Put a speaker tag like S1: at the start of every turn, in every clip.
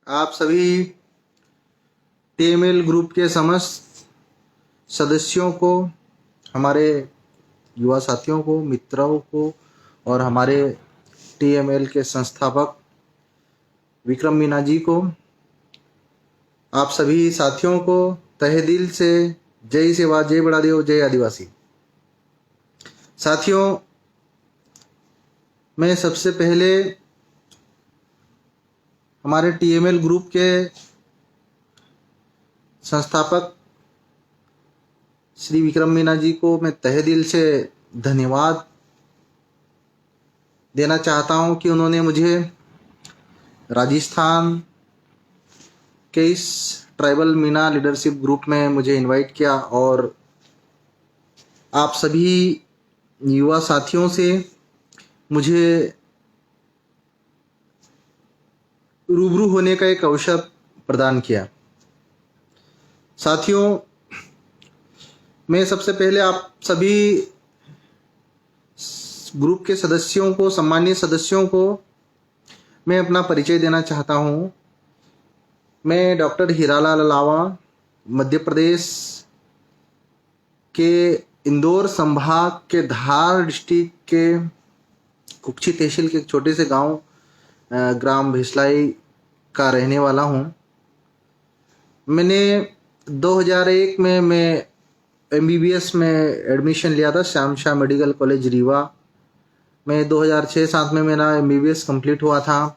S1: आप सभी TML group के समस्त सदस्यों को, हमारे युवा साथियों को, मित्रों को और हमारे टीएमएल के संस्थापक विक्रम मीना जी को, आप सभी साथियों को तहे दिल से जय सेवा, जय बड़ादेव, जय आदिवासी। साथियों, मैं सबसे पहले हमारे टीएमएल ग्रुप के संस्थापक श्री विक्रम मीना जी को मैं तहे दिल से धन्यवाद देना चाहता हूं कि उन्होंने मुझे राजस्थान के इस ट्राइबल मीना लीडरशिप ग्रुप में मुझे इनवाइट किया और आप सभी युवा साथियों से मुझे रूबरू होने का एक अवसर प्रदान किया। साथियों, मैं सबसे पहले आप सभी ग्रुप के सदस्यों को, सम्मानित सदस्यों को मैं अपना परिचय देना चाहता हूं। मैं डॉक्टर हीरालाल अलावा, मध्य प्रदेश के इंदौर संभाग के धार डिस्ट्रिक्ट के कुक्षी तहसील के एक छोटे से गांव ग्राम भेसलाई का रहने वाला हूं। मैंने 2001 में मैं एमबीबीएस में एडमिशन लिया था श्याम शाह मेडिकल कॉलेज रीवा में। 2006-07 में मेरा एमबीबीएस कंप्लीट हुआ था।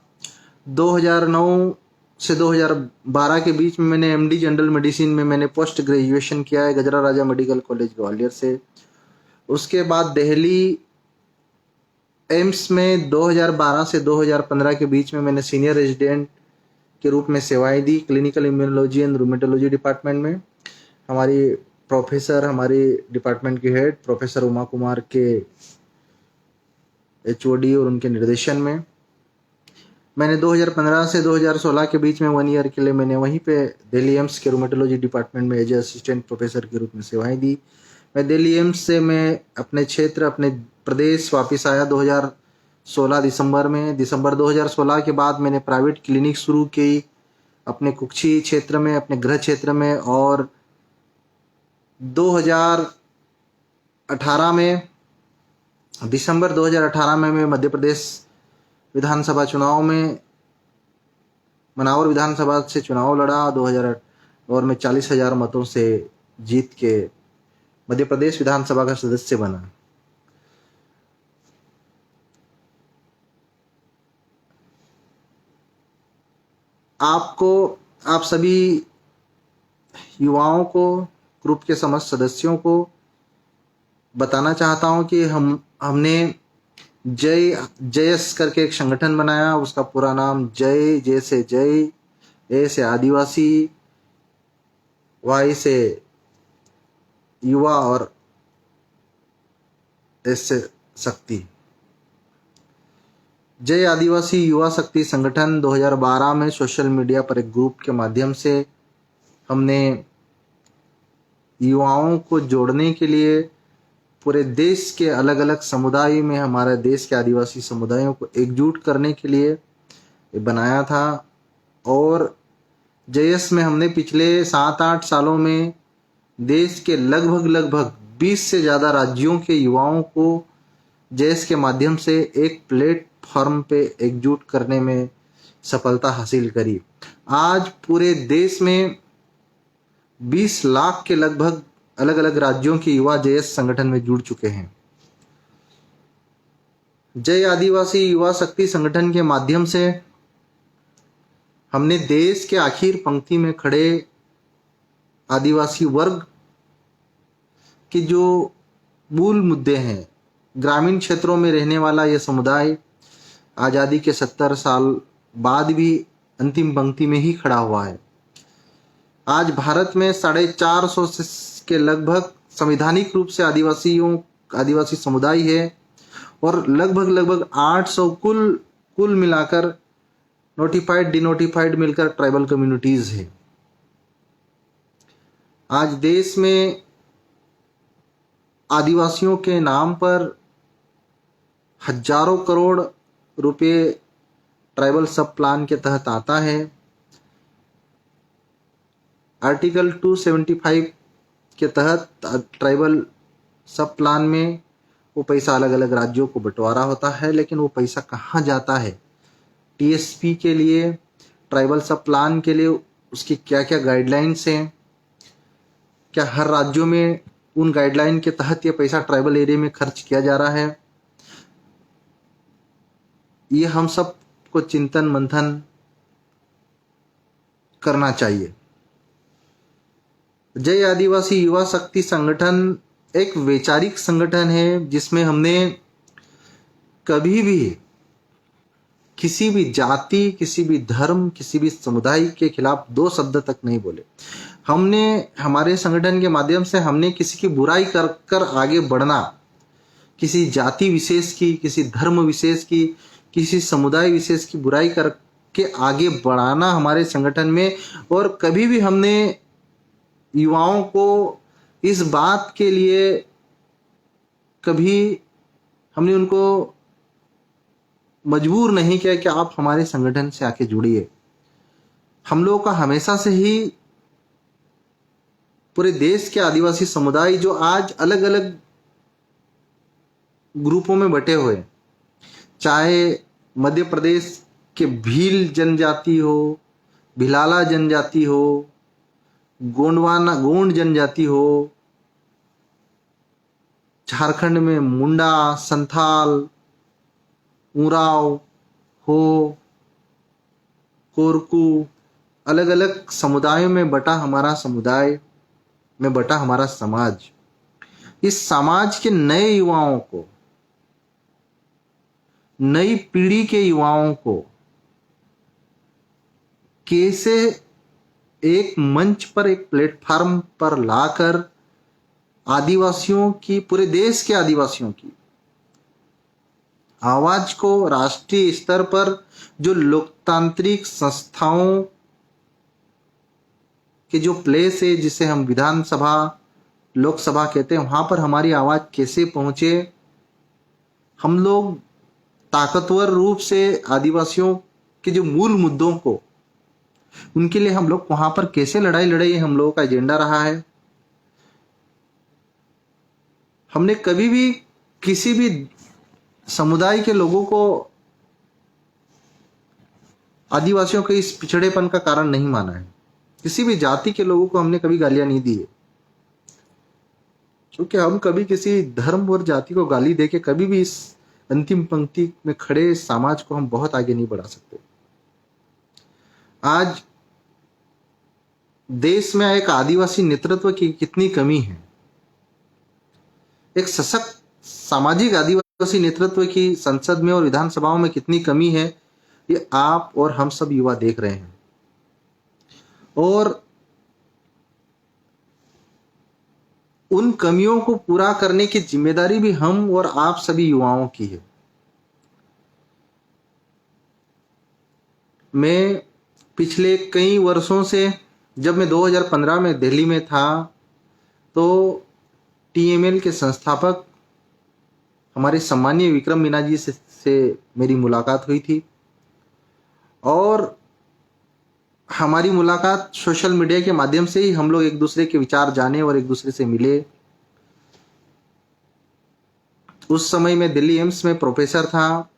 S1: 2009 से 2012 के बीच में मैंने एमडी जनरल मेडिसिन में मैंने पोस्ट ग्रेजुएशन किया है गजरा राजा मेडिकल कॉलेज ग्वालियर से। उसके बाद दिल्ली एम्स में 2012 से 2015 के बीच में मैंने सीनियर रेजिडेंट के रूप में सेवाएं दी clinical immunology and rheumatology department में। हमारी प्रोफेसर, हमारी डिपार्टमेंट के हेड प्रोफेसर उमा कुमार के एचओडी और उनके निर्देशन में मैंने 2015 से 2016 के बीच में 1 ईयर के लिए मैंने वहीं पे दिल्ली एम्स के रूमेटोलॉजी डिपार्टमेंट में एज असिस्टेंट प्रोफेसर के रूप में सेवाएं दी। मैं दिल्ली एम्स से मैं अपने क्षेत्र, अपने प्रदेश वापस आया 2016 दिसंबर में। दिसंबर 2016 के बाद मैंने प्राइवेट क्लिनिक शुरू की अपने कुक्षी क्षेत्र में, अपने गृह क्षेत्र में। और 2018 में, दिसंबर 2018 में मैं मध्य प्रदेश विधानसभा चुनाव में मनावर विधानसभा से चुनाव लड़ा 2008 और मैं 40,000 मतों से जीत के मध्य प्रदेश विधानसभा का सदस्य बना। आप सभी युवाओं को, ग्रुप के समस्त सदस्यों को बताना चाहता हूं कि हमने जयस करके एक संगठन बनाया। उसका पूरा नाम जय से जय, ए से आदिवासी, वाई से युवा और एस से शक्ति। जय आदिवासी युवा शक्ति संगठन 2012 में सोशल मीडिया पर एक ग्रुप के माध्यम से हमने युवाओं को जोड़ने के लिए पूरे देश के अलग अलग समुदाय में, हमारे देश के आदिवासी समुदायों को एकजुट करने के लिए बनाया था। और जयस में हमने पिछले 7-8 सालों में देश के लगभग 20 से ज़्यादा राज्यों के युवाओं को जयस के माध्यम से एक प्लेटफॉर्म पे एकजुट करने में सफलता हासिल करी। आज पूरे देश में 20 लाख के लगभग अलग अलग राज्यों के युवा जयस संगठन में जुड़ चुके हैं। जय आदिवासी युवा शक्ति संगठन के माध्यम से हमने देश के आखिर पंक्ति में खड़े आदिवासी वर्ग के जो मूल मुद्दे हैं, ग्रामीण क्षेत्रों में रहने वाला यह समुदाय आज़ादी के 70 साल बाद भी अंतिम पंक्ति में ही खड़ा हुआ है। आज भारत में 450 के लगभग संवैधानिक रूप से आदिवासी समुदाय है और लगभग 800 कुल मिलाकर नोटिफाइड डिनोटिफाइड मिलकर ट्राइबल कम्युनिटीज है। आज देश में आदिवासियों के नाम पर हजारों करोड़ रुपए ट्राइबल सब प्लान के तहत आता है। आर्टिकल 275 के तहत ट्राइबल सब प्लान में वो पैसा अलग अलग राज्यों को बंटवारा होता है, लेकिन वो पैसा कहाँ जाता है, टीएसपी के लिए, ट्राइबल सब प्लान के लिए उसकी क्या क्या गाइडलाइंस हैं, क्या हर राज्यों में उन गाइडलाइन के तहत ये पैसा ट्राइबल एरिया में खर्च किया जा रहा है, ये हम सब को चिंतन मंथन करना चाहिए। जय आदिवासी युवा शक्ति संगठन एक वैचारिक संगठन है जिसमें हमने कभी भी किसी भी जाति, किसी भी धर्म, किसी भी समुदाय के खिलाफ दो शब्द तक नहीं बोले। हमने हमारे संगठन के माध्यम से हमने किसी की बुराई कर कर आगे बढ़ना, किसी जाति विशेष की, किसी धर्म विशेष की, किसी समुदाय विशेष की बुराई करके आगे बढ़ाना हमारे संगठन में, और कभी भी हमने युवाओं को इस बात के लिए कभी हमने उनको मजबूर नहीं किया कि आप हमारे संगठन से आके जुड़िए। हम लोगों का हमेशा से ही पूरे देश के आदिवासी समुदाय जो आज अलग अलग ग्रुपों में बटे हुए, चाहे मध्य प्रदेश के भील जनजाति हो, भिलाला जनजाति हो, गोंड जनजाति हो, झारखंड में मुंडा, संथाल, उराव हो, कोरकू, अलग अलग समुदायों में बटा हमारा समुदाय में बटा हमारा समाज, इस समाज के नए युवाओं को, नई पीढ़ी के युवाओं को कैसे एक मंच पर, एक प्लेटफॉर्म पर लाकर आदिवासियों की, पूरे देश के आदिवासियों की आवाज को राष्ट्रीय स्तर पर, जो लोकतांत्रिक संस्थाओं के जो प्लेस है जिसे हम विधानसभा, लोकसभा कहते हैं, वहां पर हमारी आवाज कैसे पहुंचे, हम लोग ताकतवर रूप से आदिवासियों के जो मूल मुद्दों को, उनके लिए हम लोग वहां पर कैसे लड़ाई लड़े, हम लोगों का एजेंडा रहा है। हमने कभी भी किसी भी समुदाय के लोगों को आदिवासियों के इस पिछड़ेपन का कारण नहीं माना है। किसी भी जाति के लोगों को हमने कभी गालियां नहीं दी है, क्योंकि हम कभी किसी धर्म और जाति को गाली देके कभी भी इस अंतिम पंक्ति में खड़े समाज को हम बहुत आगे नहीं बढ़ा सकते। आज देश में एक आदिवासी नेतृत्व की कितनी कमी है, एक सशक्त सामाजिक आदिवासी नेतृत्व की संसद में और विधानसभाओं में कितनी कमी है, ये आप और हम सब युवा देख रहे हैं। और उन कमियों को पूरा करने की जिम्मेदारी भी हम और आप सभी युवाओं की है। मैं पिछले कई वर्षों से, जब मैं 2015 में दिल्ली में था, तो टीएमएल के संस्थापक हमारे सम्मानीय विक्रम मीना जी से मेरी मुलाकात हुई थी, और हमारी मुलाकात सोशल मीडिया के माध्यम से ही हम लोग एक दूसरे के विचार जाने और एक दूसरे से मिले। उस समय मैं दिल्ली एम्स में प्रोफेसर था,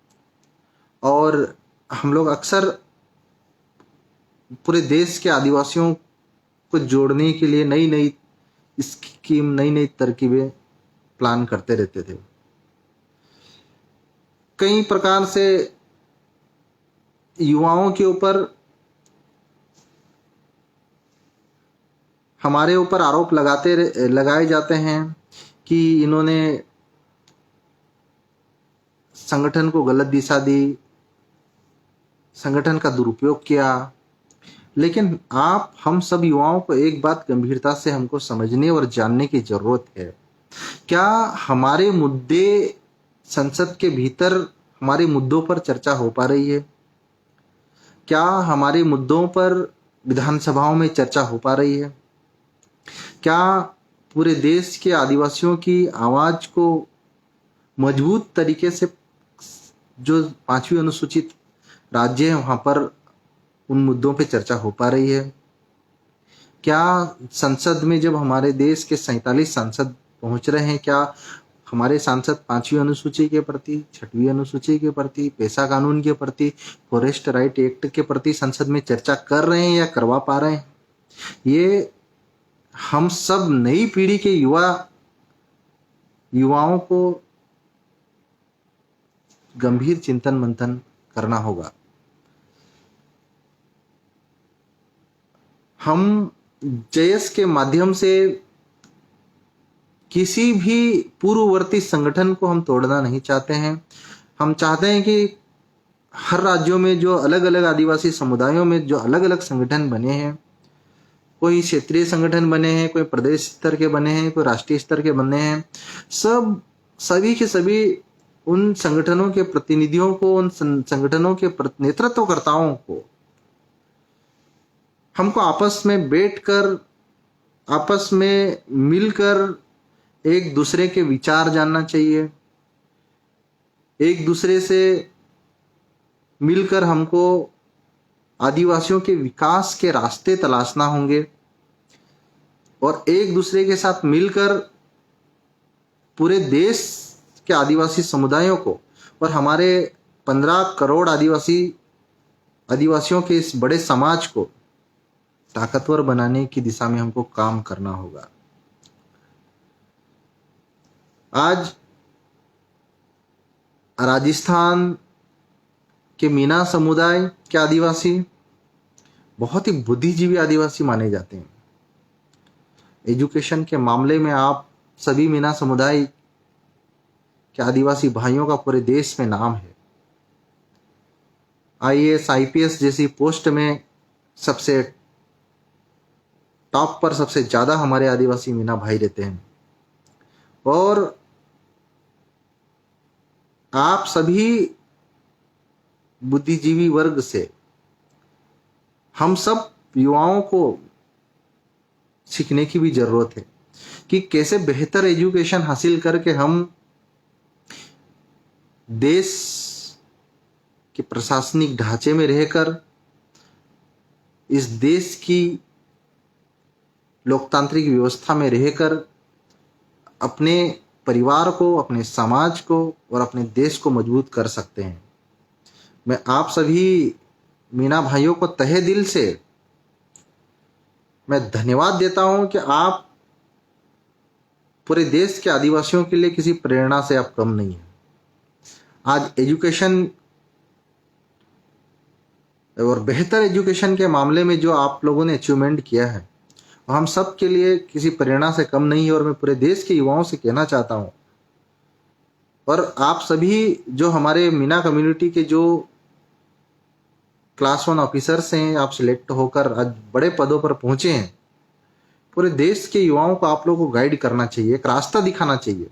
S1: और हम लोग अक्सर पूरे देश के आदिवासियों को जोड़ने के लिए नई नई स्कीम, नई नई तरकीबें प्लान करते रहते थे। कई प्रकार से युवाओं के ऊपर, हमारे ऊपर आरोप लगाए जाते हैं कि इन्होंने संगठन को गलत दिशा दी, संगठन का दुरुपयोग किया। लेकिन आप, हम सब युवाओं को एक बात गंभीरता से हमको समझने और जानने की जरूरत है। क्या हमारे मुद्दे संसद के भीतर, हमारे मुद्दों पर चर्चा हो पा रही है? क्या हमारे मुद्दों पर विधानसभाओं में चर्चा हो पा रही है? क्या पूरे देश के आदिवासियों की आवाज को मजबूत तरीके से, जो 5वीं अनुसूचित राज्य है वहां पर, उन मुद्दों पे चर्चा हो पा रही है? क्या संसद में जब हमारे देश के 47 सांसद पहुंच रहे हैं, क्या हमारे सांसद 5वीं अनुसूची के प्रति, 6वीं अनुसूची के प्रति, पेशा कानून के प्रति, फॉरेस्ट राइट एक्ट के प्रति संसद में चर्चा कर रहे हैं या करवा पा रहे हैं? ये हम सब नई पीढ़ी के युवाओं को गंभीर चिंतन मंथन करना होगा। हम जयस के माध्यम से किसी भी पूर्ववर्ती संगठन को हम तोड़ना नहीं चाहते हैं। हम चाहते हैं कि हर राज्यों में जो अलग अलग आदिवासी समुदायों में जो अलग अलग संगठन बने हैं, कोई क्षेत्रीय संगठन बने हैं, कोई प्रदेश स्तर के बने हैं, कोई राष्ट्रीय स्तर के बने हैं, सभी के सभी उन संगठनों के प्रतिनिधियों को, उन संगठनों के नेतृत्वकर्ताओं को हमको आपस में बैठकर, आपस में मिलकर एक दूसरे के विचार जानना चाहिए। एक दूसरे से मिलकर हमको आदिवासियों के विकास के रास्ते तलाशना होंगे और एक दूसरे के साथ मिलकर पूरे देश के आदिवासी समुदायों को और हमारे 15 करोड़ आदिवासियों के इस बड़े समाज को ताकतवर बनाने की दिशा में हमको काम करना होगा। आज राजस्थान के मीना समुदाय के आदिवासी बहुत ही बुद्धिजीवी आदिवासी माने जाते हैं। एजुकेशन के मामले में आप सभी मीना समुदाय के आदिवासी भाइयों का पूरे देश में नाम है। IAS IPS जैसी पोस्ट में सबसे टॉप पर सबसे ज्यादा हमारे आदिवासी मीना भाई रहते हैं। और आप सभी बुद्धिजीवी वर्ग से हम सब युवाओं को सीखने की भी जरूरत है कि कैसे बेहतर एजुकेशन हासिल करके हम देश के प्रशासनिक ढांचे में रहकर इस देश की लोकतांत्रिक व्यवस्था में रहकर अपने परिवार को, अपने समाज को और अपने देश को मजबूत कर सकते हैं। मैं आप सभी मीना भाइयों को तहे दिल से मैं धन्यवाद देता हूं कि आप पूरे देश के आदिवासियों के लिए किसी प्रेरणा से आप कम नहीं हैं। आज एजुकेशन और बेहतर एजुकेशन के मामले में जो आप लोगों ने अचीवमेंट किया है वो हम सब के लिए किसी प्रेरणा से कम नहीं है। और मैं पूरे देश के युवाओं से कहना चाहता हूं, और आप सभी जो हमारे मीना कम्युनिटी के जो क्लास 1 ऑफिसर्स हैं, आप सिलेक्ट होकर आज बड़े पदों पर पहुंचे हैं, पूरे देश के युवाओं को आप लोगों को गाइड करना चाहिए, एक रास्ता दिखाना चाहिए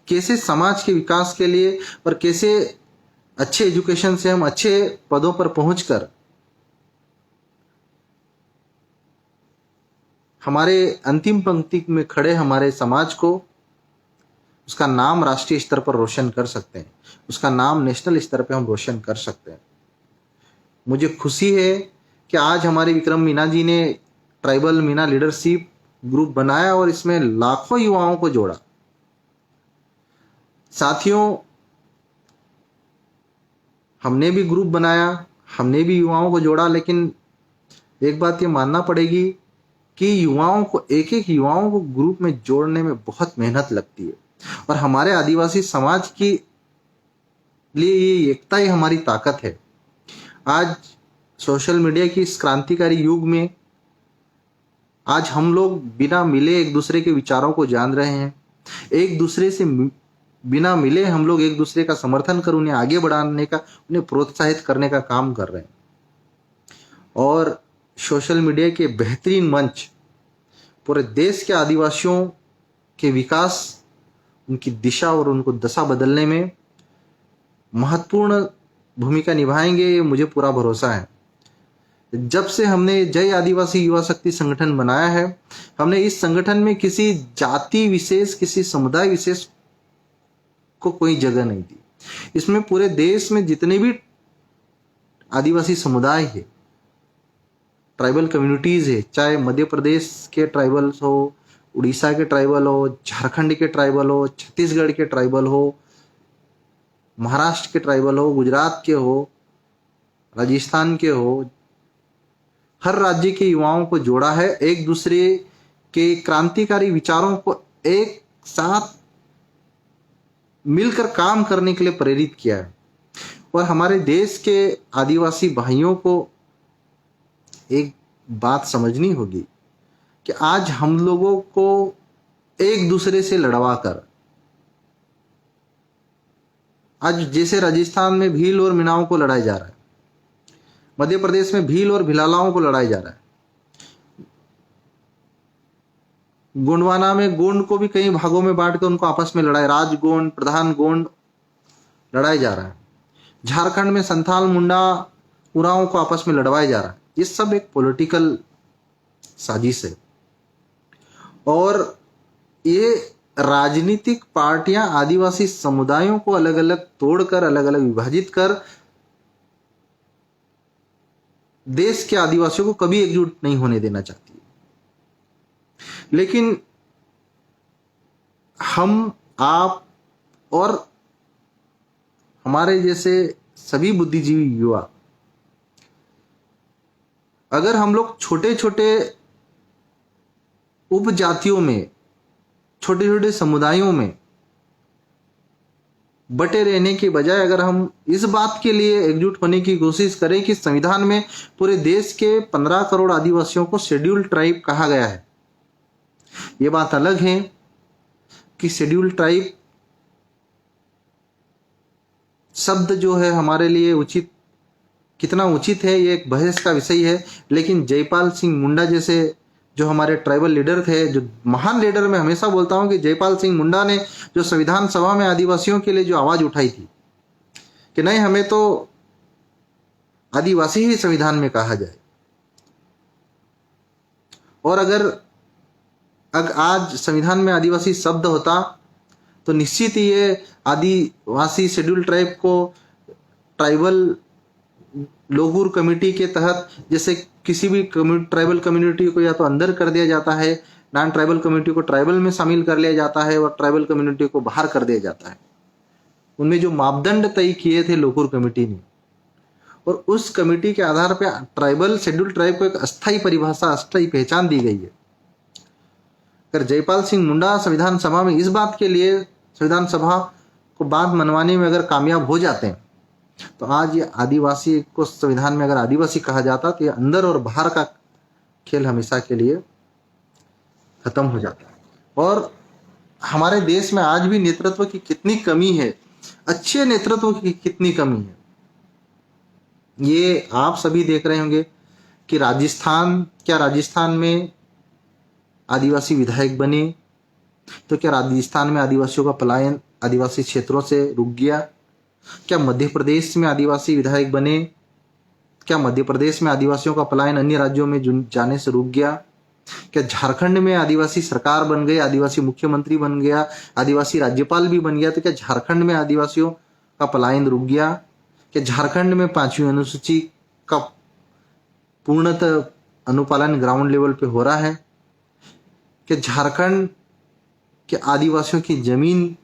S1: कैसे समाज के विकास के लिए और कैसे अच्छे एजुकेशन से हम अच्छे पदों पर पहुंचकर हमारे अंतिम पंक्ति में खड़े हमारे समाज को, उसका नाम राष्ट्रीय स्तर पर रोशन कर सकते हैं, उसका नाम नेशनल स्तर पर हम रोशन कर सकते हैं। मुझे खुशी है कि आज हमारे विक्रम मीना जी ने ट्राइबल मीना लीडरशिप ग्रुप बनाया और इसमें लाखों युवाओं को जोड़ा। साथियों, हमने भी ग्रुप बनाया, हमने भी युवाओं को जोड़ा, लेकिन एक बात ये मानना पड़ेगी कि युवाओं को, एक एक युवाओं को ग्रुप में जोड़ने में बहुत मेहनत लगती है और हमारे आदिवासी समाज के लिए ये एकता ही हमारी ताकत है। आज सोशल मीडिया की इस क्रांतिकारी युग में आज हम लोग बिना मिले एक दूसरे के विचारों को जान रहे हैं। एक दूसरे से बिना मिले हम लोग एक दूसरे का समर्थन कर उन्हें आगे बढ़ाने का, उन्हें प्रोत्साहित करने का काम कर रहे हैं। और सोशल मीडिया के बेहतरीन मंच पूरे देश के आदिवासियों के विकास, उनकी दिशा और उनको दशा बदलने में महत्वपूर्ण भूमिका निभाएंगे, ये मुझे पूरा भरोसा है। जब से हमने जय आदिवासी युवा शक्ति संगठन बनाया है, हमने इस संगठन में किसी जाति विशेष, किसी समुदाय विशेष को कोई जगह नहीं दी। इसमें पूरे देश में जितने भी आदिवासी समुदाय है ट्राइबल कम्युनिटीज़ है, चाहे मध्य प्रदेश के ट्राइबल्स हो, उड़ीसा के ट्राइबल हो, झारखंड के ट्राइबल हो, छत्तीसगढ़ के ट्राइबल हो, महाराष्ट्र के ट्राइबल हो, गुजरात के हो, राजस्थान के हो, हर राज्य के युवाओं को जोड़ा है, एक दूसरे के क्रांतिकारी विचारों को एक साथ मिलकर काम करने के लिए प्रेरित किया है। और हमारे देश के आदिवासी भाइयों को एक बात समझनी होगी कि आज हम लोगों को एक दूसरे से लड़वा कर, आज जैसे राजस्थान में भील और मीणाओं को लड़ाया जा रहा है, मध्य प्रदेश में भील और भिलालाओं को लड़ाया जा रहा है, गोंडवाना में गोंड को भी कई भागों में बांट कर उनको आपस में लड़ाई, राज गोंड, प्रधान गोंड लड़ाया जा रहा है। झारखंड में संथाल, मुंडा, उरांव को आपस में लड़वाया जा रहा है। ये सब एक पॉलिटिकल साजिश है और ये राजनीतिक पार्टियां आदिवासी समुदायों को अलग अलग तोड़कर, अलग अलग विभाजित कर देश के आदिवासियों को कभी एकजुट नहीं होने देना चाहती। लेकिन हम, आप और हमारे जैसे सभी बुद्धिजीवी युवा, अगर हम लोग छोटे छोटे उपजातियों में, छोटे छोटे समुदायों में बटे रहने के बजाय अगर हम इस बात के लिए एकजुट होने की कोशिश करें कि संविधान में पूरे देश के 15 करोड़ आदिवासियों को शेड्यूल्ड ट्राइब कहा गया है। ये बात अलग है कि शेड्यूल्ड ट्राइब शब्द जो है हमारे लिए उचित, कितना उचित है ये एक बहस का विषय है। लेकिन जयपाल सिंह मुंडा जैसे जो हमारे ट्राइबल लीडर थे, जो महान लीडर, मैं हमेशा बोलता हूं कि जयपाल सिंह मुंडा ने जो संविधान सभा में आदिवासियों के लिए जो आवाज उठाई थी कि नहीं, हमें तो आदिवासी ही संविधान में कहा जाए, और अगर आज संविधान में आदिवासी शब्द होता तो निश्चित ही ये आदिवासी शेड्यूल ट्राइब को ट्राइबल लोगुर कमेटी के तहत, जैसे किसी भी ट्राइबल कम्युनिटी को या तो अंदर कर दिया जाता है, नॉन ट्राइबल कम्युनिटी को ट्राइबल में शामिल कर लिया जाता है और ट्राइबल कम्युनिटी को बाहर कर दिया जाता है। उनमें जो मापदंड तय किए थे लोकुर कमेटी ने, और उस कमेटी के आधार पर ट्राइबल शेड्यूल ट्राइब को एक अस्थायी परिभाषा, अस्थायी पहचान दी गई है। अगर जयपाल सिंह मुंडा संविधान सभा में इस बात के लिए, संविधान सभा को बात मनवाने में अगर कामयाब हो जाते हैं, तो आज ये आदिवासी को संविधान में अगर आदिवासी कहा जाता तो ये अंदर और बाहर का खेल हमेशा के लिए खत्म हो जाता है। और हमारे देश में आज भी नेतृत्व की कितनी कमी है, अच्छे नेतृत्व की कितनी कमी है, ये आप सभी देख रहे होंगे कि राजस्थान में आदिवासी विधायक बने तो क्या राजस्थान में आदिवासियों का पलायन आदिवासी क्षेत्रों से रुक गया? क्या मध्य प्रदेश में आदिवासी विधायक बने, क्या मध्य प्रदेश में आदिवासियों का पलायन अन्य राज्यों में जाने से रुक गया? क्या झारखंड में आदिवासी सरकार बन गई, आदिवासी मुख्यमंत्री बन गया, आदिवासी राज्यपाल भी बन गया, तो क्या झारखंड में आदिवासियों का पलायन रुक गया? क्या झारखंड में 5वीं अनुसूची का पूर्णतः अनुपालन ग्राउंड लेवल पे हो रहा है? क्या झारखंड के आदिवासियों की जमीन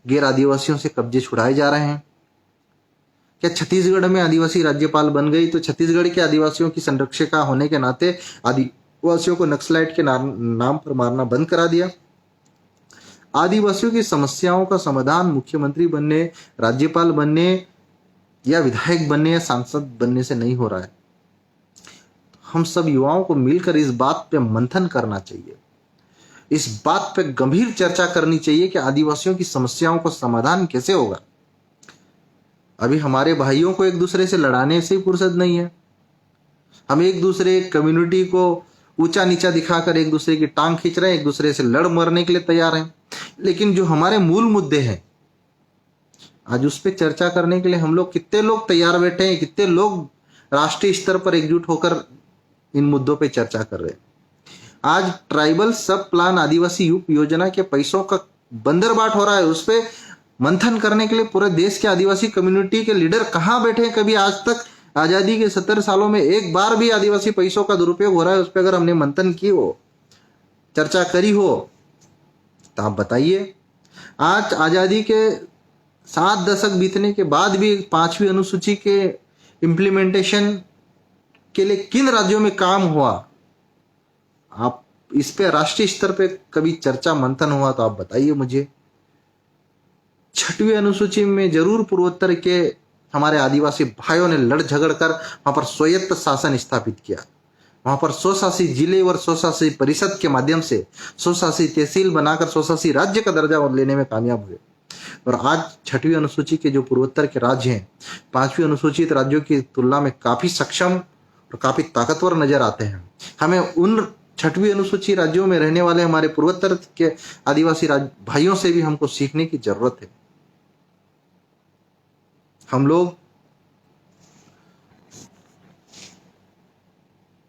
S1: गैर आदिवासियों से कब्जे छुड़ाए जा रहे हैं? क्या छत्तीसगढ़ में आदिवासी राज्यपाल बन गई तो छत्तीसगढ़ के आदिवासियों की संरक्षिका होने के नाते आदिवासियों को नक्सलाइट के नाम पर मारना बंद करा दिया? आदिवासियों की समस्याओं का समाधान मुख्यमंत्री बनने, राज्यपाल बनने या विधायक बनने या सांसद बनने से नहीं हो रहा है। हम सब युवाओं को मिलकर इस बात पे मंथन करना चाहिए, इस बात पे गंभीर चर्चा करनी चाहिए कि आदिवासियों की समस्याओं का समाधान कैसे होगा। अभी हमारे भाइयों को एक दूसरे से लड़ाने से ही फुर्सत नहीं है। हम एक दूसरे कम्युनिटी को ऊंचा नीचा दिखाकर एक दूसरे की टांग खींच रहे हैं, एक दूसरे से लड़ मरने के लिए तैयार हैं। लेकिन जो हमारे मूल मुद्दे हैं, आज उस पर चर्चा करने के लिए हम लोग, कितने लोग तैयार बैठे हैं, कितने लोग राष्ट्रीय स्तर पर एकजुट होकर इन मुद्दों पे चर्चा कर रहे हैं। आज ट्राइबल सब प्लान आदिवासी यूप योजना के पैसों का बंदरबाट हो रहा है, उस पर मंथन करने के लिए पूरे देश के आदिवासी कम्युनिटी के लीडर कहाँ बैठे हैं? कभी आज तक आजादी के 70 सालों में एक बार भी आदिवासी पैसों का दुरुपयोग हो रहा है उस पर अगर हमने मंथन की हो, चर्चा करी हो, तो आप बताइए। आज आजादी के 7 दशक बीतने के बाद भी 5वीं अनुसूची के इम्प्लीमेंटेशन के लिए किन राज्यों में काम हुआ, आप इस पे राष्ट्रीय स्तर पे कभी चर्चा मंथन हुआ तो आप बताइए मुझे। 6वीं अनुसूची में जरूर पूर्वोत्तर के हमारे आदिवासी भाइयों ने लड़ झगड़ कर वहां पर स्वायत्त शासन स्थापित किया, वहां पर स्वशासी जिले और स्वशासी परिषद के माध्यम से स्वशासी तहसील बनाकर स्वशासी राज्य का दर्जा लेने में कामयाब हुए। और आज 6वीं अनुसूची के जो पूर्वोत्तर के राज्य हैं 5वीं अनुसूचित राज्यों की तुलना में काफी सक्षम और काफी ताकतवर नजर आते हैं। हमें उन 6वीं अनुसूची राज्यों में रहने वाले हमारे पूर्वोत्तर के आदिवासी भाइयों से भी हमको सीखने की जरूरत है। हम लोग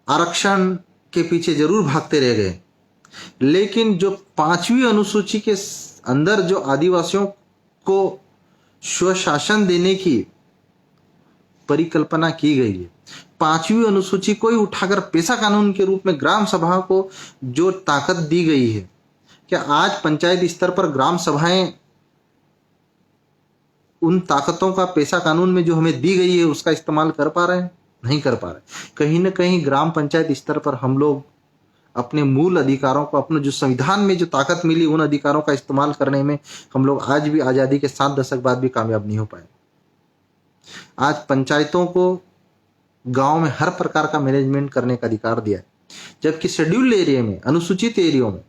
S1: आरक्षण के पीछे जरूर भागते रह गए, लेकिन जो 5वीं अनुसूची के अंदर जो आदिवासियों को स्वशासन देने की परिकल्पना की गई है, 5वीं अनुसूची को ही उठाकर पेशा कानून के रूप में ग्राम सभा को जो ताकत दी गई है, क्या आज पंचायत स्तर पर ग्राम सभाएं उन ताकतों का पेशा कानून में जो हमें दी गई है उसका इस्तेमाल कर पा रहे हैं? नहीं कर पा रहे। कहीं ना कहीं ग्राम पंचायत स्तर पर हम लोग अपने मूल अधिकारों को, अपने जो संविधान में जो ताकत मिली उन अधिकारों का इस्तेमाल करने में हम लोग आज भी आजादी के 7 दशक बाद भी कामयाब नहीं हो पाए। आज पंचायतों को गांव में हर प्रकार का मैनेजमेंट करने का अधिकार दिया है, जबकि शेड्यूल्ड एरिया में, अनुसूचित एरिया में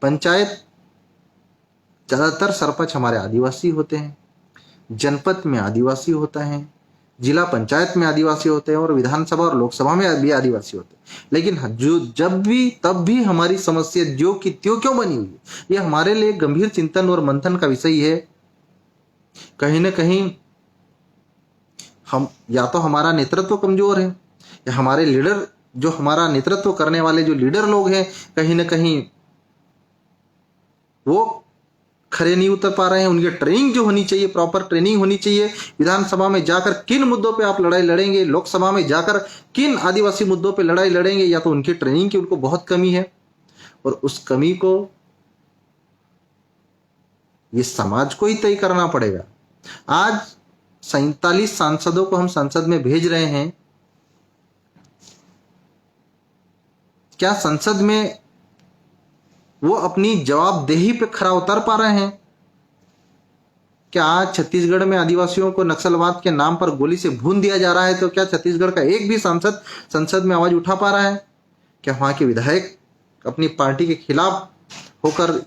S1: पंचायत ज्यादातर सरपंच हमारे आदिवासी होते हैं, जनपद में आदिवासी होता है, जिला पंचायत में आदिवासी होते हैं और विधानसभा और लोकसभा में भी आदिवासी होते हैं। लेकिन जो जब भी तब भी हमारी समस्या जो कि त्यों क्यों बनी हुई है, यह हमारे लिए गंभीर चिंतन और मंथन का विषय है। कहीं ना कहीं हम या तो हमारा नेतृत्व कमजोर है, या हमारे लीडर जो हमारा नेतृत्व करने वाले जो लीडर लोग हैं कहीं ना कहीं वो खरे नहीं उतर पा रहे हैं। उनकी ट्रेनिंग जो होनी चाहिए, प्रॉपर ट्रेनिंग होनी चाहिए। विधानसभा में जाकर किन मुद्दों पे आप लड़ाई लड़ेंगे, लोकसभा में जाकर किन आदिवासी मुद्दों पे लड़ाई लड़ेंगे, या तो उनकी ट्रेनिंग की उनको बहुत कमी है और उस कमी को ये समाज को ही तय करना पड़ेगा। आज 47 सांसदों को हम संसद में भेज रहे हैं, क्या संसद में वो अपनी जवाबदेही पे खरा उतर पा रहे हैं? क्या आज छत्तीसगढ़ में आदिवासियों को नक्सलवाद के नाम पर गोली से भून दिया जा रहा है, तो क्या छत्तीसगढ़ का एक भी सांसद संसद में आवाज उठा पा रहा है? क्या वहां के विधायक अपनी पार्टी के खिलाफ होकर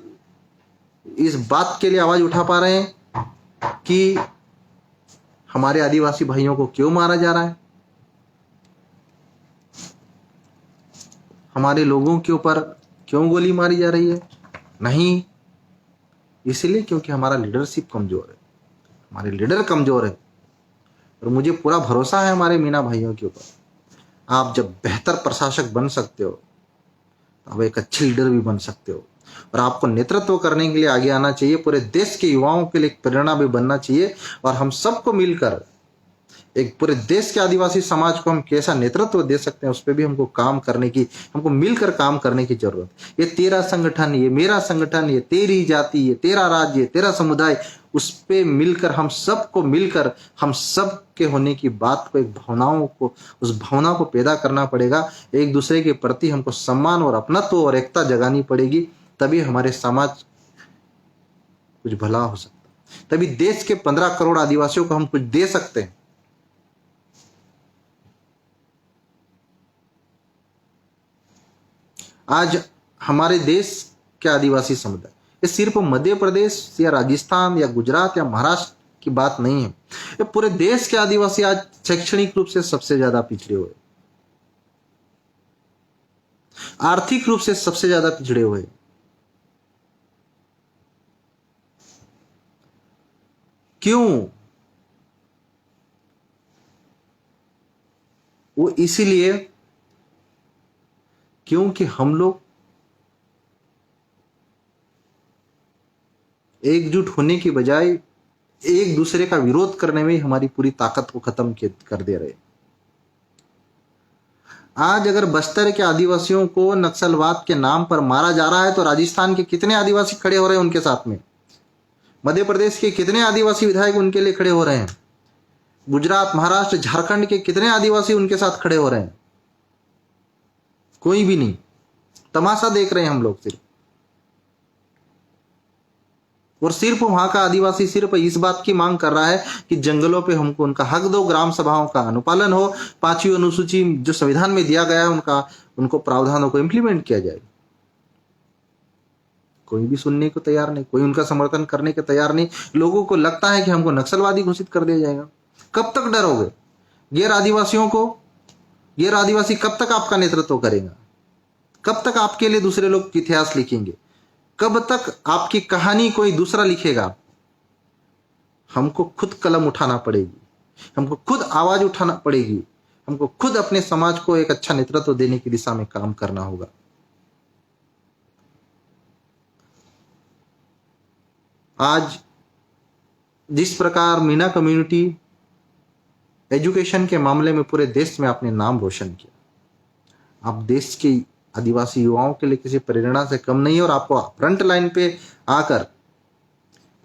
S1: इस बात के लिए आवाज उठा पा रहे हैं कि हमारे आदिवासी भाइयों को क्यों मारा जा रहा है, हमारे लोगों के ऊपर क्यों गोली मारी जा रही है? नहीं, इसलिए क्योंकि हमारा लीडरशिप कमजोर है, हमारे लीडर कमजोर है। और मुझे पूरा भरोसा है हमारे मीना भाइयों के ऊपर। आप जब बेहतर प्रशासक बन सकते हो तो आप एक अच्छे लीडर भी बन सकते हो, और आपको नेतृत्व करने के लिए आगे आना चाहिए। पूरे देश के युवाओं के लिए प्रेरणा भी बनना चाहिए, और हम सबको मिलकर एक पूरे देश के आदिवासी समाज को हम कैसा नेतृत्व दे सकते हैं उस पर भी हमको काम करने की, हमको मिलकर काम करने की जरूरत है। ये तेरा संगठन, ये मेरा संगठन, ये तेरी जाति, ये तेरा राज्य, तेरा समुदाय, उस पे मिलकर हम सबको मिलकर हम सब के होने की बात को, एक भावनाओं को, उस भावना को पैदा करना पड़ेगा। एक दूसरे के प्रति हमको सम्मान और अपनत्व और एकता जगानी पड़ेगी, तभी हमारे समाज कुछ भला हो सकता है, तभी देश के 15 करोड़ आदिवासियों को हम कुछ दे सकते हैं। आज हमारे देश के आदिवासी समुदाय, ये सिर्फ मध्य प्रदेश या राजस्थान या गुजरात या महाराष्ट्र की बात नहीं है, ये पूरे देश के आदिवासी आज शैक्षणिक रूप से सबसे ज्यादा पिछड़े हुए, आर्थिक रूप से सबसे ज्यादा पिछड़े हुए। क्यों? वो इसीलिए क्योंकि हम लोग एकजुट होने की बजाय एक दूसरे का विरोध करने में हमारी पूरी ताकत को खत्म कर दे रहे। आज अगर बस्तर के आदिवासियों को नक्सलवाद के नाम पर मारा जा रहा है तो राजस्थान के कितने आदिवासी खड़े हो रहे हैं उनके साथ में? मध्य प्रदेश के कितने आदिवासी विधायक उनके लिए खड़े हो रहे हैं? गुजरात, महाराष्ट्र, झारखंड के कितने आदिवासी उनके साथ खड़े हो रहे हैं? कोई भी नहीं। तमाशा देख रहे हैं हम लोग सिर्फ। और सिर्फ वहां का आदिवासी सिर्फ इस बात की मांग कर रहा है कि जंगलों पे हमको उनका हक दो, ग्राम सभाओं का अनुपालन हो, 5वीं अनुसूची जो संविधान में दिया गया है उनको प्रावधानों को इंप्लीमेंट किया जाए। कोई भी सुनने को तैयार नहीं, कोई उनका समर्थन करने के तैयार नहीं। लोगों को लगता है कि हमको नक्सलवादी घोषित कर दिया जाएगा। कब तक डरोगे? गैर आदिवासियों को, गैर आदिवासी कब तक आपका नेतृत्व करेगा? कब तक आपके लिए दूसरे लोग इतिहास लिखेंगे? कब तक आपकी कहानी कोई दूसरा लिखेगा? हमको खुद कलम उठाना पड़ेगी, हमको खुद आवाज उठाना पड़ेगी, हमको खुद अपने समाज को एक अच्छा नेतृत्व देने की दिशा में काम करना होगा। आज जिस प्रकार मीना कम्युनिटी एजुकेशन के मामले में पूरे देश में अपने नाम रोशन किया, आप देश के आदिवासी युवाओं के लिए किसी प्रेरणा से कम नहीं है। और आपको फ्रंट लाइन पे आकर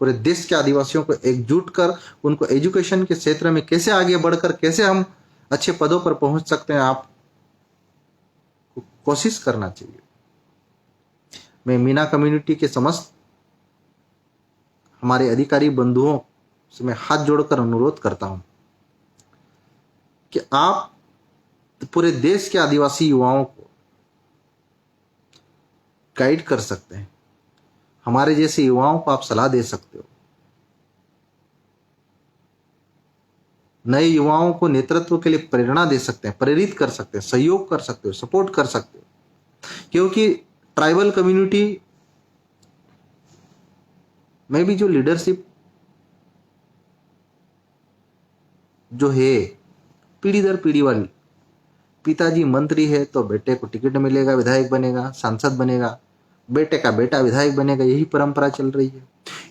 S1: पूरे देश के आदिवासियों को एकजुट कर उनको एजुकेशन के क्षेत्र में कैसे आगे बढ़कर कैसे हम अच्छे पदों पर पहुंच सकते हैं, आप कोशिश करना चाहिए। मैं मीना कम्युनिटी के समस्त हमारे अधिकारी बंधुओं से मैं हाथ जोड़कर अनुरोध करता हूं कि आप पूरे देश के आदिवासी युवाओं को गाइड कर सकते हैं। हमारे जैसे युवाओं को आप सलाह दे सकते हो। नए युवाओं को नेतृत्व के लिए प्रेरणा दे सकते हैं, प्रेरित कर सकते हैं, सहयोग कर सकते हो, सपोर्ट कर सकते हो। क्योंकि ट्राइबल कम्युनिटी में भी जो लीडरशिप जो है पीढ़ी दर पीढ़ी वाली, पिताजी मंत्री है तो बेटे को टिकट मिलेगा, विधायक बनेगा, सांसद बनेगा, बेटे का बेटा विधायक बनेगा, यही परंपरा चल रही है।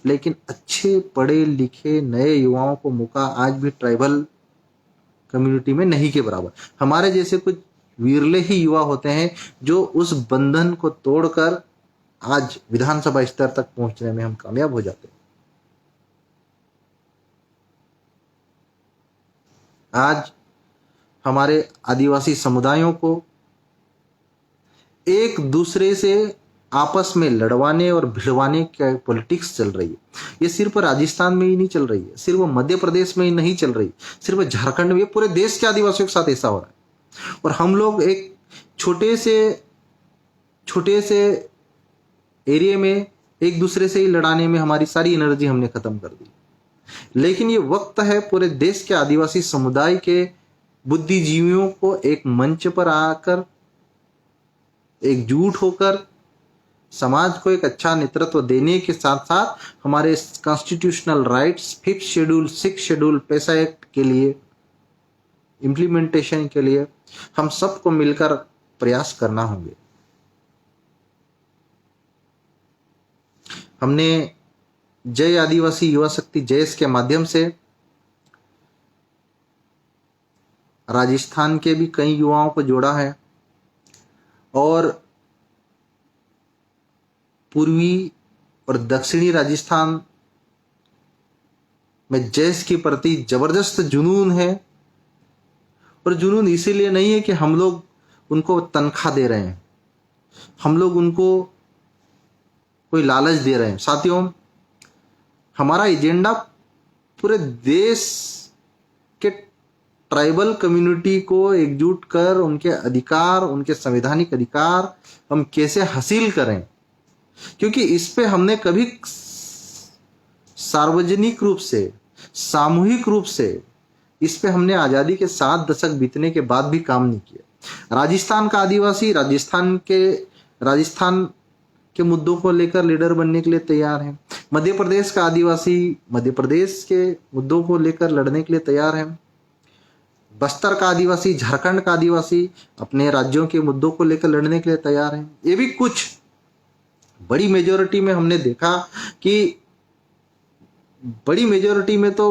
S1: लेकिन अच्छे पढ़े लिखे नए युवाओं को मौका आज भी ट्राइबल कम्युनिटी में नहीं के बराबर। हमारे जैसे कुछ विरले ही युवा होते हैं जो उस बंधन को तोड़कर आज विधानसभा स्तर तक पहुंचने में हम कामयाब हो जाते हैं। आज हमारे आदिवासी समुदायों को एक दूसरे से आपस में लड़वाने और भिड़वाने की पॉलिटिक्स चल रही है। ये सिर्फ राजस्थान में ही नहीं चल रही है, सिर्फ मध्य प्रदेश में ही नहीं चल रही, सिर्फ झारखंड में, पूरे देश के आदिवासियों के साथ ऐसा हो रहा है। और हम लोग एक छोटे से एरिया में एक दूसरे से ही लड़ाने में हमारी सारी एनर्जी हमने खत्म कर दी। लेकिन ये वक्त है पूरे देश के आदिवासी समुदाय के बुद्धिजीवियों को एक मंच पर आकर एकजुट होकर समाज को एक अच्छा नेतृत्व देने के साथ साथ हमारे constitutional rights 5th schedule 6th schedule पैसा एक्ट के लिए इम्प्लीमेंटेशन के लिए हम सबको मिलकर प्रयास करना होंगे। हमने जय आदिवासी युवा शक्ति जयस के माध्यम से राजस्थान के भी कई युवाओं को जोड़ा है और पूर्वी और दक्षिणी राजस्थान में जैस के प्रति जबरदस्त जुनून है। और जुनून इसीलिए नहीं है कि हम लोग उनको तनख्वाह दे रहे हैं, हम लोग उनको कोई लालच दे रहे हैं। साथियों, हमारा एजेंडा पूरे देश के ट्राइबल कम्युनिटी को एकजुट कर उनके अधिकार, उनके संवैधानिक अधिकार हम कैसे हासिल करें, क्योंकि इस पे हमने कभी सार्वजनिक रूप से, सामूहिक रूप से इस पे हमने आजादी के 7 दशक बीतने के बाद भी काम नहीं किया। राजस्थान का आदिवासी राजस्थान के मुद्दों को लेकर लीडर बनने के लिए तैयार है। मध्य प्रदेश का आदिवासी मध्य प्रदेश के मुद्दों को लेकर लड़ने के लिए तैयार है। बस्तर का आदिवासी, झारखंड का आदिवासी अपने राज्यों के मुद्दों को लेकर लड़ने के लिए तैयार है। ये भी कुछ बड़ी मेजोरिटी में हमने देखा कि बड़ी मेजोरिटी में तो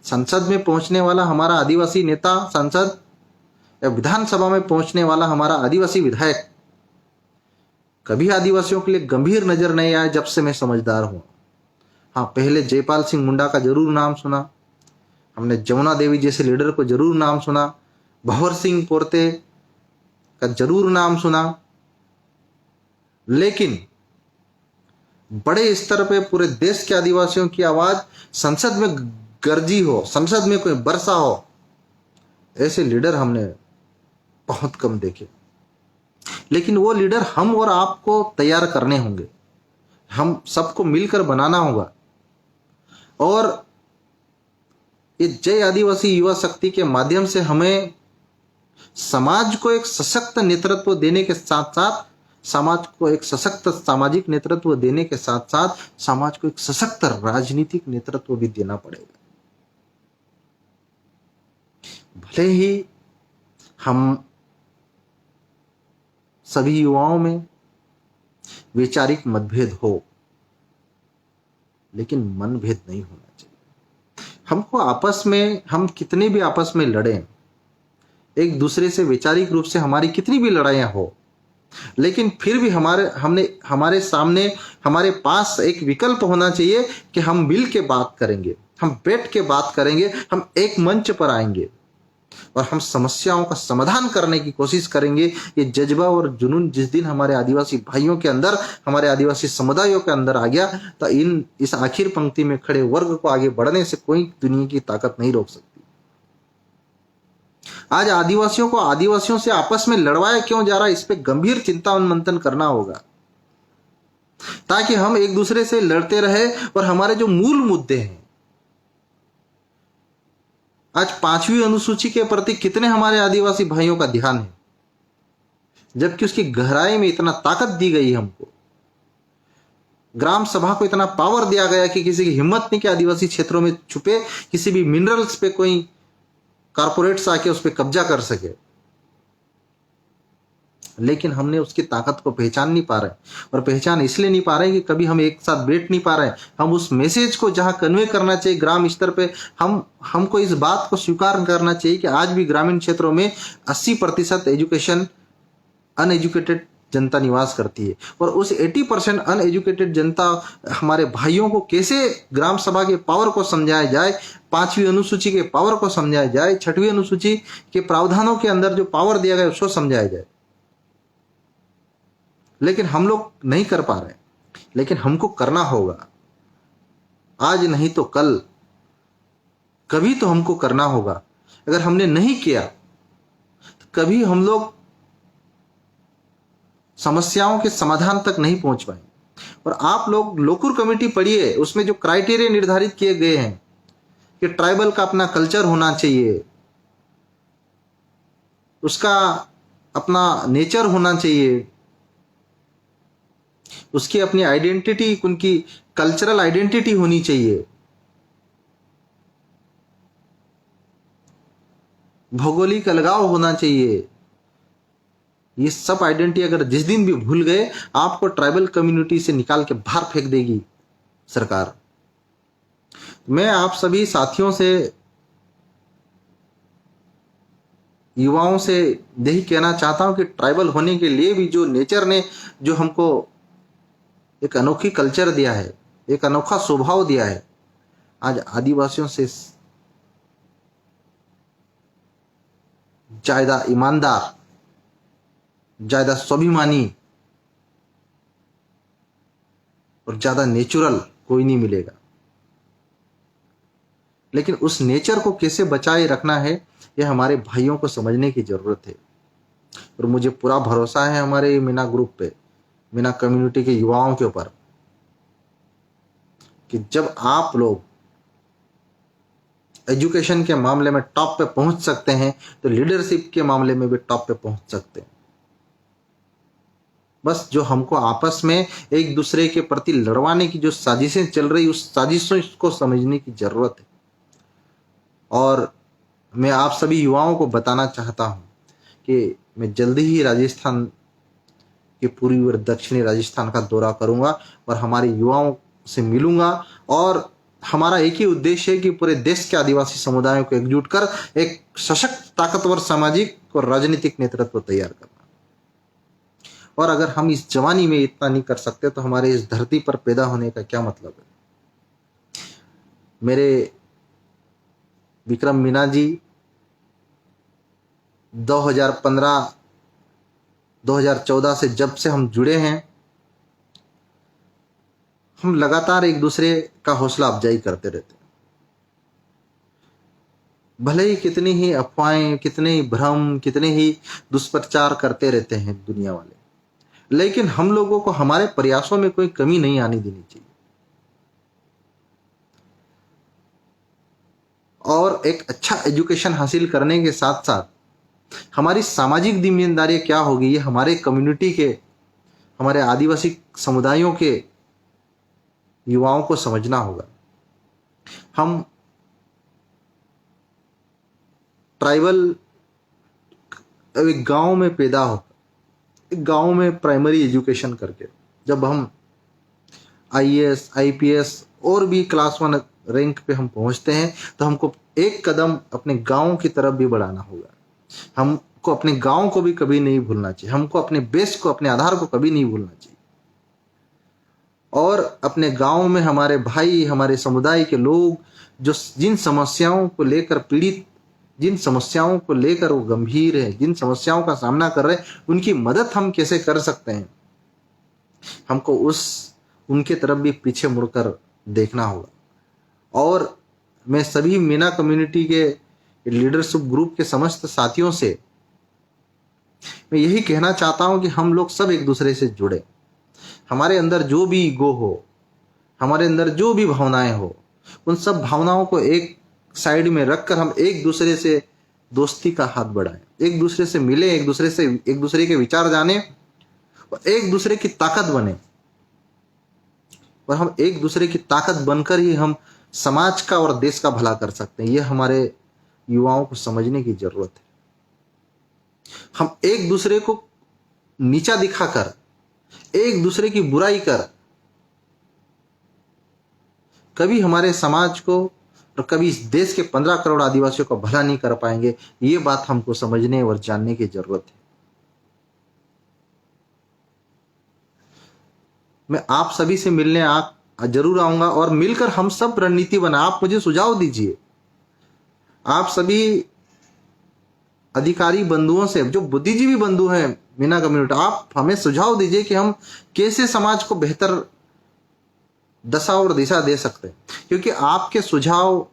S1: संसद में पहुंचने वाला हमारा आदिवासी नेता सांसद या विधानसभा में पहुंचने वाला हमारा आदिवासी विधायक कभी आदिवासियों के लिए गंभीर नजर नहीं आया जब से मैं समझदार हूं। हाँ, पहले जयपाल सिंह मुंडा का जरूर नाम सुना, हमने जमुना देवी जैसे लीडर को जरूर नाम सुना, भंवर सिंह पोर्ते का जरूर नाम सुना, लेकिन बड़े स्तर पे पूरे देश के आदिवासियों की आवाज संसद में गरजी हो, संसद में कोई बरसा हो, ऐसे लीडर हमने बहुत कम देखे। लेकिन वो लीडर हम और आपको तैयार करने होंगे, हम सबको मिलकर बनाना होगा। और ये जय आदिवासी युवा शक्ति के माध्यम से हमें समाज को एक सशक्त नेतृत्व देने के साथ साथ समाज को एक सशक्त सामाजिक नेतृत्व देने के साथ साथ समाज को एक सशक्त राजनीतिक नेतृत्व भी देना पड़ेगा। भले ही हम सभी युवाओं में वैचारिक मतभेद हो, लेकिन मनभेद नहीं होना चाहिए। हमको आपस में, हम कितने भी आपस में लड़ें, एक दूसरे से वैचारिक रूप से हमारी कितनी भी लड़ाइयां हो, लेकिन फिर भी हमारे सामने, हमारे पास एक विकल्प होना चाहिए कि हम मिल के बात करेंगे, हम बैठ के बात करेंगे, हम एक मंच पर आएंगे और हम समस्याओं का समाधान करने की कोशिश करेंगे। ये जज्बा और जुनून जिस दिन हमारे आदिवासी भाइयों के अंदर, हमारे आदिवासी समुदायों के अंदर आ गया, तो इस आखिर पंक्ति में खड़े वर्ग को आगे बढ़ने से कोई दुनिया की ताकत नहीं रोक सकती। आज आदिवासियों को आदिवासियों से आपस में लड़वाया क्यों जा रहा है, इस पे गंभीर चिंता और मंथन करना होगा, ताकि हम एक दूसरे से लड़ते रहे और हमारे जो मूल मुद्दे हैं, आज 5वीं अनुसूची के प्रति कितने हमारे आदिवासी भाइयों का ध्यान है, जबकि उसकी गहराई में इतना ताकत दी गई हमको, ग्राम सभा को इतना पावर दिया गया कि किसी की हिम्मत नहीं कि आदिवासी क्षेत्रों में छुपे किसी भी मिनरल्स पे कोई कारपोरेट्स आके उस पर कब्जा कर सके। लेकिन हमने उसकी ताकत को पहचान नहीं पा रहे, और पहचान इसलिए नहीं पा रहे कि कभी हम एक साथ बैठ नहीं पा रहे। हम उस मैसेज को जहां कन्वे करना चाहिए ग्राम स्तर पे, हमको इस बात को स्वीकार करना चाहिए कि आज भी ग्रामीण क्षेत्रों में 80% एजुकेशन अनएजुकेटेड जनता निवास करती है, और उस 80% अनएजुकेटेड जनता हमारे भाइयों को कैसे ग्राम सभा के पावर को समझाया जाए, 5वीं अनुसूची के पावर को समझाया जाए, 6वीं अनुसूची के प्रावधानों के अंदर जो पावर दिया गया उसको समझाया जाए। लेकिन हम लोग नहीं कर पा रहे, लेकिन हमको करना होगा, आज नहीं तो कल, कभी तो हमको करना होगा। अगर हमने नहीं किया तो कभी हम लोग समस्याओं के समाधान तक नहीं पहुंच पाए। और आप लोग लोकुर कमेटी पढ़िए, उसमें जो क्राइटेरिया निर्धारित किए गए हैं कि ट्राइबल का अपना कल्चर होना चाहिए, उसका अपना नेचर होना चाहिए, उसकी अपनी आइडेंटिटी, उनकी कल्चरल आइडेंटिटी होनी चाहिए, भौगोलिक अलगाव होना चाहिए। ये सब आइडेंटिटी अगर जिस दिन भी भूल गए, आपको ट्राइबल कम्युनिटी से निकाल के बाहर फेंक देगी सरकार। मैं आप सभी साथियों से, युवाओं से यही कहना चाहता हूं कि ट्राइबल होने के लिए भी जो नेचर ने जो हमको एक अनोखी कल्चर दिया है, एक अनोखा स्वभाव दिया है, आज आदिवासियों से ज्यादा ईमानदार, ज्यादा स्वाभिमानी और ज्यादा नेचुरल कोई नहीं मिलेगा। लेकिन उस नेचर को कैसे बचाए रखना है, यह हमारे भाइयों को समझने की जरूरत है। और मुझे पूरा भरोसा है हमारे मीना ग्रुप पे, मीना कम्युनिटी के युवाओं के ऊपर, कि जब आप लोग एजुकेशन के मामले में टॉप पे पहुंच सकते हैं तो लीडरशिप के मामले में भी टॉप पे पहुंच सकते हैं। बस जो हमको आपस में एक दूसरे के प्रति लड़वाने की जो साजिशें चल रही, उस साजिशों को समझने की जरूरत है। और मैं आप सभी युवाओं को बताना चाहता हूं कि मैं जल्दी ही राजस्थान के पूर्वी और दक्षिणी राजस्थान का दौरा करूंगा और हमारे युवाओं से मिलूंगा और हमारा एक ही उद्देश्य है कि पूरे देश के आदिवासी समुदायों को एकजुट कर एक सशक्त, ताकतवर सामाजिक और राजनीतिक नेतृत्व तैयार करना। और अगर हम इस जवानी में इतना नहीं कर सकते तो हमारे इस धरती पर पैदा होने का क्या मतलब है। मेरे विक्रम मीना जी 2015-2014 से जब से हम जुड़े हैं, हम लगातार एक दूसरे का हौसला अफजाई करते रहते हैं। भले ही कितनी ही अफवाहें, कितने ही भ्रम, कितने ही दुष्प्रचार करते रहते हैं दुनिया वाले, लेकिन हम लोगों को हमारे प्रयासों में कोई कमी नहीं आनी देनी चाहिए। और एक अच्छा एजुकेशन हासिल करने के साथ साथ हमारी सामाजिक जिम्मेदारी क्या होगी, ये हमारे कम्युनिटी के, हमारे आदिवासी समुदायों के युवाओं को समझना होगा। हम ट्राइबल एक गांव में पैदा होता, एक गांव में प्राइमरी एजुकेशन करके जब हम आईएएस, आईपीएस और भी क्लास 1 रैंक पे हम पहुंचते हैं तो हमको एक कदम अपने गांव की तरफ भी बढ़ाना होगा। हमको अपने गांव को भी कभी नहीं भूलना चाहिए, हमको अपने बेस को, अपने आधार को कभी नहीं भूलना चाहिए। और अपने गांव में हमारे भाई, हमारे समुदाय के लोग जो जिन समस्याओं को लेकर पीड़ित, जिन समस्याओं को लेकर वो गंभीर है, जिन समस्याओं का सामना कर रहे हैं, उनकी मदद हम कैसे कर सकते हैं, हमको उनके तरफ भी पीछे मुड़कर देखना होगा। और मैं सभी मीना कम्युनिटी के लीडरशिप ग्रुप के समस्त साथियों से मैं यही कहना चाहता हूं कि हम लोग सब एक दूसरे से जुड़े। हमारे अंदर जो भी ईगो हो, हमारे अंदर जो भी भावनाएं हो, उन सब भावनाओं को एक साइड में रखकर हम एक दूसरे से दोस्ती का हाथ बढ़ाएं, एक दूसरे से मिले, एक दूसरे के विचार जाने और एक दूसरे की ताकत बने। और हम एक दूसरे की ताकत बनकर ही हम समाज का और देश का भला कर सकते हैं। यह हमारे युवाओं को समझने की जरूरत है। हम एक दूसरे को नीचा दिखाकर, एक दूसरे की बुराई कर कभी हमारे समाज को और कभी इस देश के 15 करोड़ आदिवासियों को भला नहीं कर पाएंगे। ये बात हमको समझने और जानने की जरूरत है। मैं आप सभी से मिलने जरूर आऊंगा और मिलकर हम सब रणनीति बना। आप मुझे सुझाव दीजिए, आप सभी अधिकारी बंधुओं से, जो बुद्धिजीवी बंधु हैं मीना कम्युनिटी, आप हमें सुझाव दीजिए कि हम कैसे समाज को बेहतर दशा और दिशा दे सकते हैं। क्योंकि आपके सुझाव,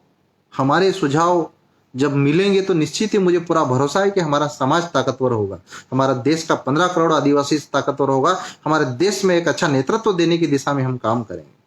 S1: हमारे सुझाव जब मिलेंगे तो निश्चित ही मुझे पूरा भरोसा है कि हमारा समाज ताकतवर होगा, हमारा देश का 15 करोड़ आदिवासी ताकतवर होगा, हमारे देश में एक अच्छा नेतृत्व देने की दिशा में हम काम करेंगे।